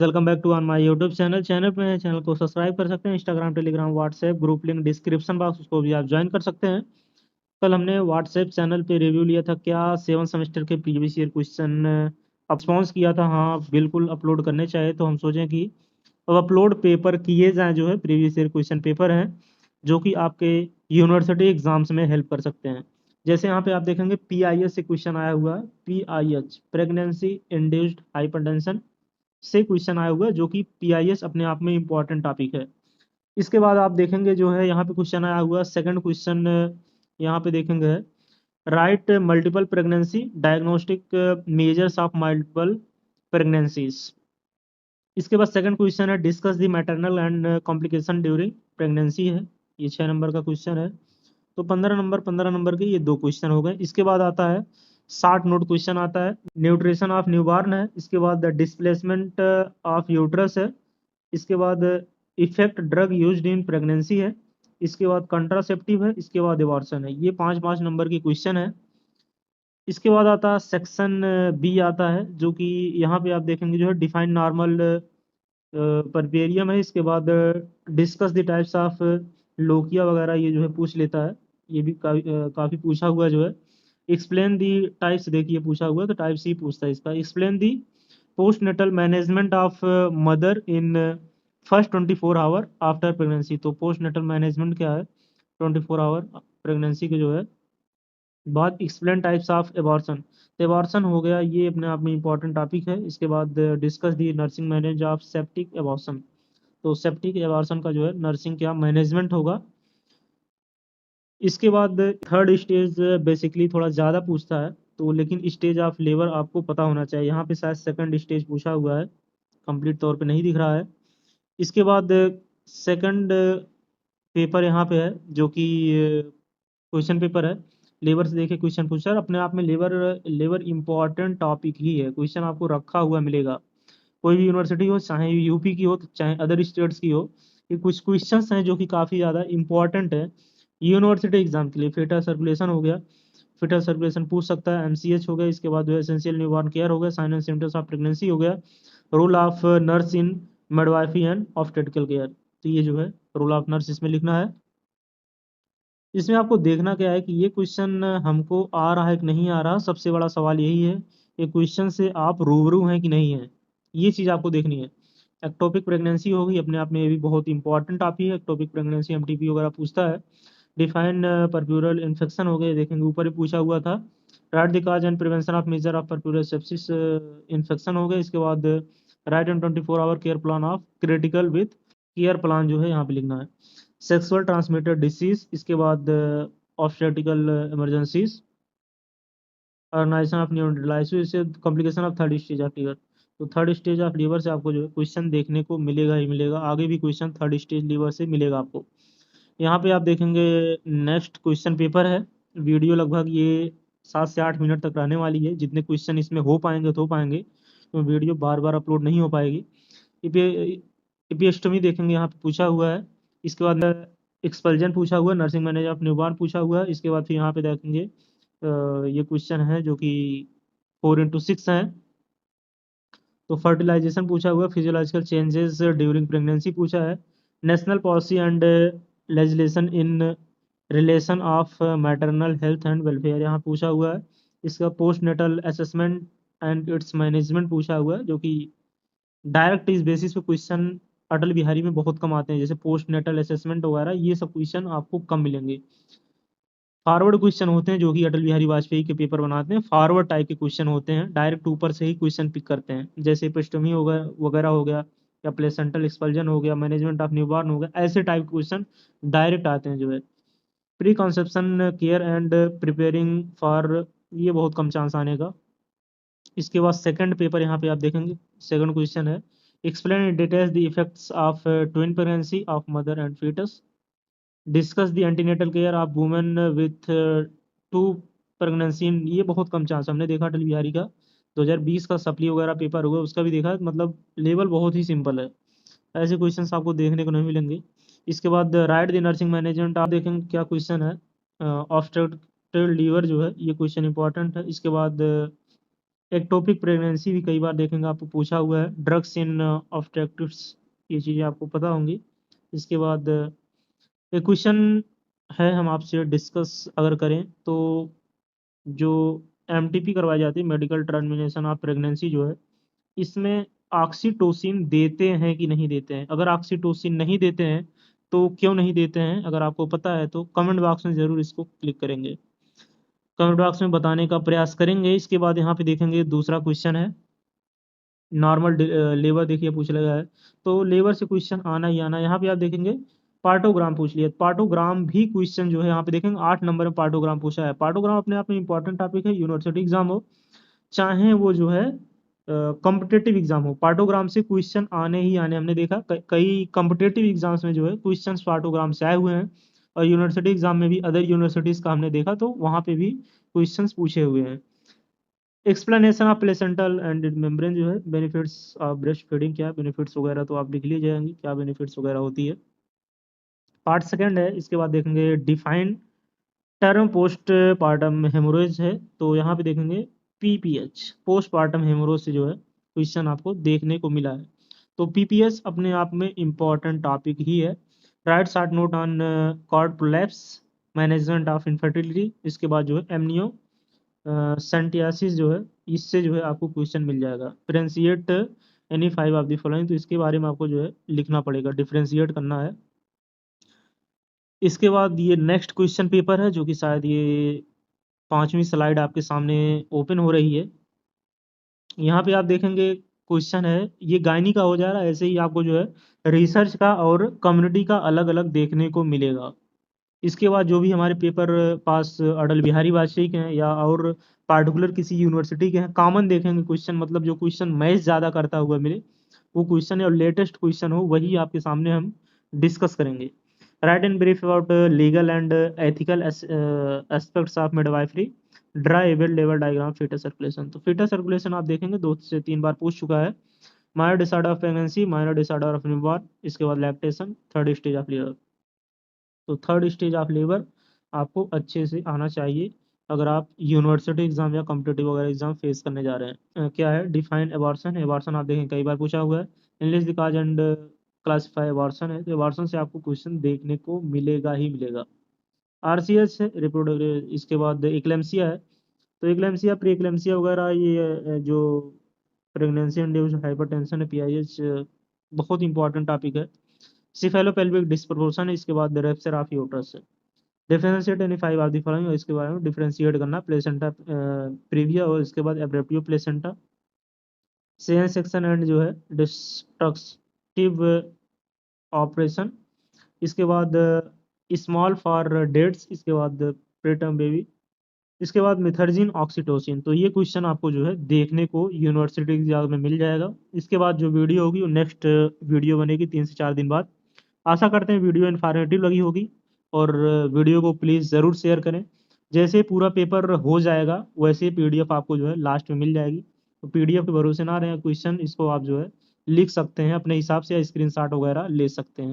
Welcome back to on my YouTube channel को subscribe कर सकते हैं। Instagram, Telegram, WhatsApp group link description box, उसको भी आप ज्वाइन कर सकते हैं। कल हमने व्हाट्सएप चैनल पे रिव्यू लिया था, क्या 7 सेमेस्टर के प्रीवियस ईयर क्वेश्चन रिस्पॉन्स किया था। हाँ, बिल्कुल अपलोड करने चाहिए। तो हम सोचें कि अब अपलोड पेपर किए जाएँ, जो है प्रीवियस ईयर क्वेश्चन पेपर हैं जो कि आपके यूनिवर्सिटी एग्जाम्स में हेल्प कर सकते हैं। जैसे यहाँ पे आप देखेंगे PIH से क्वेश्चन आया हुआ है। PIH प्रेगनेंसी इंड्यूस्ड हाइपरटेंशन से क्वेश्चन आया हुआ है, जो कि PIS अपने आप में इम्पोर्टेंट टॉपिक है। इसके बाद आप देखेंगे जो है यहाँ पे क्वेश्चन आया हुआ है, सेकंड क्वेश्चन यहाँ पे देखेंगे, right multiple pregnancy diagnostic measures of multiple pregnancies. इसके बाद सेकंड क्वेश्चन है, discuss the maternal and complication during pregnancy है। ये 6 नंबर का क्वेश्चन है। तो 15 नंबर के ये दो क्वेश्चन हो गए। इसके बाद आता है 60 नोट क्वेश्चन आता है, न्यूट्रिशन ऑफ न्यूबॉर्न है। इसके बाद डिस्प्लेसमेंट ऑफ यूट्रस है। इसके बाद effect drug used in pregnancy है। इसके बाद कंट्रासेप्टिव है। इसके बाद एबॉर्शन है। ये 5-5 नंबर की क्वेश्चन है। इसके बाद आता है सेक्शन बी आता है, जो कि यहाँ पे आप देखेंगे जो है डिफाइन नॉर्मल परपेरियम है। इसके बाद discuss the types of lochia वगैरह ये जो है पूछ लेता है। ये भी काफ़ी पूछा हुआ जो है। एक्सप्लेन दी टाइप्स, देखिए पूछा हुआ है तो टाइप्स ही पूछता है इसका। Explain the post natal management of mother in first 24 hour after pregnancy. तो पोस्ट नेटल मैनेजमेंट क्या है 24 आवर प्रेगनेंसी के जो है बाद। एक्सप्लेन टाइप्स ऑफ एबॉर्शन, तो एबॉर्शन हो गया, ये अपने आप में इंपॉर्टेंट टॉपिक है। इसके बाद discuss the nursing manage of septic abortion. तो सेप्टिक एबॉर्शन का जो है नर्सिंग क्या मैनेजमेंट होगा। इसके बाद थर्ड स्टेज बेसिकली थोड़ा ज़्यादा पूछता है, तो लेकिन स्टेज ऑफ लेबर आपको पता होना चाहिए। यहाँ पे शायद सेकंड स्टेज पूछा हुआ है, कंप्लीट तौर पे नहीं दिख रहा है। इसके बाद सेकंड पेपर यहाँ पे है, जो कि क्वेश्चन पेपर है। लेबर से देखिए क्वेश्चन पूछा है। अपने आप में लेबर लेबर इंपॉर्टेंट टॉपिक ही है। क्वेश्चन आपको रखा हुआ मिलेगा, कोई भी यूनिवर्सिटी हो, चाहे यूपी की हो तो चाहे अदर स्टेट्स की हो। ये कुछ क्वेश्चंस हैं जो कि काफ़ी ज़्यादा इंपॉर्टेंट है यूनिवर्सिटी एग्जाम के लिए। फेटल सर्कुलेशन हो गया, फेटल सर्कुलेशन पूछ सकता है। MCH हो गया। इसके बाद जो है एसेंशियल न्यूबॉर्न केयर हो गया। Sign and symptoms of pregnancy हो गया। Role of nurse in midwifery and obstetrical care, तो ये जो है रोल ऑफ नर्स इसमें लिखना है। इसमें आपको देखना क्या है कि ये क्वेश्चन हमको आ रहा है कि नहीं आ रहा। सबसे बड़ा सवाल यही है, ये क्वेश्चन से आप रूबरू हैं कि नहीं हैं, ये चीज़ आपको देखनी है। एक्टोपिक प्रेगनेंसी होगी, अपने आप में ये भी बहुत इंपॉर्टेंट टॉपिक है। एक्टोपिक प्रेगनेंसी MTP वगैरह पूछता है। डिफाइन परप्यूरल इन्फेक्शन हो गए, देखेंगे ऊपर ही पूछा हुआ था। Write the cause and prevention of major of puerperal sepsis infection हो गया। इसके बाद write and 24 hour care plan of critical with care plan जो है यहाँ पे लिखना है। सेक्सुअल ट्रांसमिटेड डिसीज, इसके बाद obstetrical emergencies, organization of neurolysis, complication of third stage of liver. तो थर्ड स्टेज ऑफ लीवर से आपको जो है क्वेश्चन देखने को मिलेगा ही मिलेगा। आगे भी क्वेश्चन थर्ड स्टेज लीवर से मिलेगा आपको। यहाँ पे आप देखेंगे नेक्स्ट क्वेश्चन पेपर है। वीडियो लगभग ये 7 से 8 मिनट तक रहने वाली है। जितने क्वेश्चन इसमें हो पाएंगे तो हो पाएंगे, तो वीडियो बार बार अपलोड नहीं हो पाएगी। इपिएस्टोमी देखेंगे, यहाँ पे पूछा हुआ है। इसके बाद एक्सपल्जन पूछा हुआ है। नर्सिंग मैनेज ऑफ न्यूबॉर्न पूछा हुआ है। इसके बाद फिर यहाँ पे देखेंगे ये क्वेश्चन है जो कि 4x6 है। तो फर्टिलाइजेशन पूछा हुआ है। फिजियोलॉजिकल चेंजेस ड्यूरिंग प्रेगनेंसी पूछा है। National policy and legislation in relation of maternal health and welfare यहाँ पूछा हुआ है। इसका post natal assessment and its management पूछा हुआ है, जो कि डायरेक्ट इस बेसिस पे क्वेश्चन अटल बिहारी में बहुत कम आते हैं। जैसे पोस्ट नेटल असेसमेंट वगैरह ये सब क्वेश्चन आपको कम मिलेंगे। फॉरवर्ड क्वेश्चन होते हैं जो कि अटल बिहारी वाजपेयी के पेपर बनाते हैं। फॉरवर्ड टाइप के क्वेश्चन होते हैं, डायरेक्ट ऊपर से ही क्वेश्चन पिक करते हैं। जैसे पेस्टोमी वगैरह हो गया, या प्लेसेंटल एक्सपल्जन हो गया, मैनेजमेंट ऑफ न्यूबॉर्न हो गया, ऐसे टाइप के क्वेश्चन डायरेक्ट आते हैं जो है। Pre conception care and preparing for, ये बहुत कम चांस आने का। इसके बाद सेकंड पेपर यहाँ पे आप देखेंगे, सेकंड क्वेश्चन है, explain in details the effects of twin pregnancy of mother and foetus. Discuss the antenatal care of women with two pregnancy. ये बहुत कम चांस हमने देखा। अटल बिहारी का 2020 का सप्ली वगैरह पेपर हुआ, उसका भी देखा। मतलब लेवल बहुत ही सिंपल है, ऐसे क्वेश्चंस आपको देखने को नहीं मिलेंगे। इसके बाद राइट द नर्सिंग मैनेजमेंट आप देखेंगे क्या क्वेश्चन है। ऑब्स्ट्रक्टिव लीवर जो है ये क्वेश्चन इंपॉर्टेंट है। इसके बाद एक्टोपिक प्रेगनेंसी भी कई बार देखेंगे आपको पूछा हुआ है। ड्रग्स इन ऑब्स्टेट्रिक्स, ये चीज़ें आपको पता होंगी। इसके बाद एक क्वेश्चन है, हम आपसे डिस्कस अगर करें तो जो एमटीपी करवाई जाती है, मेडिकल टर्मिनेशन ऑफ प्रेगनेंसी जो है, इसमें ऑक्सीटोसिन देते हैं कि नहीं देते हैं? अगर ऑक्सीटोसिन नहीं देते हैं तो क्यों नहीं देते हैं? अगर आपको पता है तो कमेंट बॉक्स में ज़रूर इसको क्लिक करेंगे, कमेंट बॉक्स में बताने का प्रयास करेंगे। इसके बाद यहाँ पे देखेंगे दूसरा क्वेश्चन है, नॉर्मल लेबर देखिए पूछ लगा है, तो लेबर से क्वेश्चन आना ही आना। यहाँ पे आप देखेंगे पार्टोग्राम पूछ लिया, पार्टोग्राम भी क्वेश्चन जो है यहाँ पे देखेंगे 8 नंबर में पार्टोग्राम पूछा है। पार्टोग्राम अपने आप में इंपॉर्टेंट टॉपिक है, यूनिवर्सिटी एग्जाम हो चाहे वो जो है कॉम्पिटेटिव एग्जाम हो, पार्टोग्राम से क्वेश्चन आने ही आने। हमने देखा कई कॉम्पिटेटिव एग्जाम्स में जो है क्वेश्चन पार्टोग्राम से आए हुए हैं, और यूनिवर्सिटी एग्जाम में भी अदर यूनिवर्सिटीज का हमने देखा तो वहाँ पे भी क्वेश्चंस पूछे हुए हैं। Explanation of placental and membrane जो है, बेनिफिट्स ऑफ ब्रेस्ट फीडिंग, क्या बेनिफिट्स वगैरह तो आप लिख ली जाएंगे, क्या बेनिफिट्स वगैरह होती है। पार्ट सेकंड है, इसके बाद देखेंगे define term post partum haemorrhage है, तो यहाँ पे देखेंगे पीपीएच, पोस्ट पार्टम हेमोरेज से जो है क्वेश्चन आपको देखने को मिला है। तो पीपीएच अपने आप में इम्पॉर्टेंट टॉपिक ही है। Write short note on cord prolapse, management of infertility, इसके बाद जो है एमनियो सेंटियासिस जो है, इससे जो है आपको क्वेश्चन मिल जाएगा। Differentiate any 5 of the following, तो इसके बारे में आपको जो है लिखना पड़ेगा, डिफरेंशिएट करना है। इसके बाद ये नेक्स्ट क्वेश्चन पेपर है, जो कि शायद ये 5वीं स्लाइड आपके सामने ओपन हो रही है। यहाँ पे आप देखेंगे क्वेश्चन है, ये गायनी का हो जा रहा है, ऐसे ही आपको जो है रिसर्च का और कम्युनिटी का अलग अलग देखने को मिलेगा। इसके बाद जो भी हमारे पेपर पास अटल बिहारी वाजपेयी के हैं या और पार्टिकुलर किसी यूनिवर्सिटी के हैं, कॉमन देखेंगे क्वेश्चन, मतलब जो क्वेश्चन मैच ज़्यादा करता हुआ मिले वो क्वेश्चन है, और लेटेस्ट क्वेश्चन हो वही आपके सामने हम डिस्कस करेंगे। Write and brief about legal and ethical aspects of midwifery, draw able level diagram foetus circulation. तो फीटस सर्कुलेशन आप देखेंगे 2 से 3 बार पूछ चुका है। Minor disorder of pregnancy, minor disorder of newborn, इसके बाद lactation, third stage of labour. तो थर्ड स्टेज ऑफ लेबर आपको अच्छे से आना चाहिए अगर आप यूनिवर्सिटी एग्जाम या कॉम्पिटेटिव वगैरह एग्जाम फेस करने जा रहे हैं। क्या है डिफाइन एबॉर्शन, एबॉर्शन आप देखें कई बार पूछा हुआ है। Enlist the cause and classify abortion है, तो एबॉर्शन से आपको क्वेश्चन देखने को मिलेगा ही मिलेगा। आरसीएस है रिप्रोडक्टिव, इसके बाद एक्लेम्सिया है, तो एक्लेम्सिया प्री एक्लेम्सिया वगैरह ये जो प्रेगनेंसी इंड्यूस्ड हाइपरटेंशन है, पीआईएच, बहुत इंपॉर्टेंट टॉपिक है। सिफेलोपेल्विक डिस्प्रोपोर्शन है, इसके बाद रप्चर ऑफ यूट्रस है। Differentiate any 5 of the following, और इसके बारे में डिफरेंशिएट करना, प्लेसेंटा प्रीविया और इसके बाद एब्रेप्टिव प्लेसेंटा, सेन सेक्शन एंड जो है डिस्ट्रक्टिव ऑपरेशन, इसके बाद स्मॉल फॉर डेट्स, इसके बाद प्रीटर्म बेबी, इसके बाद मिथर्जिन ऑक्सीटोसिन। तो ये क्वेश्चन आपको जो है देखने को यूनिवर्सिटी एग्जाम में मिल जाएगा। इसके बाद जो वीडियो होगी वो नेक्स्ट वीडियो बनेगी 3 से 4 दिन बाद। आशा करते हैं वीडियो इन्फॉर्मेटिव लगी होगी, और वीडियो को प्लीज़ ज़रूर शेयर करें। जैसे पूरा पेपर हो जाएगा वैसे ही पीडीएफ आपको जो है लास्ट में मिल जाएगी, तो पीडीएफ के भरोसे ना रहें, क्वेश्चन इसको आप जो है लिख सकते हैं अपने हिसाब से या स्क्रीनशॉट वगैरह ले सकते हैं।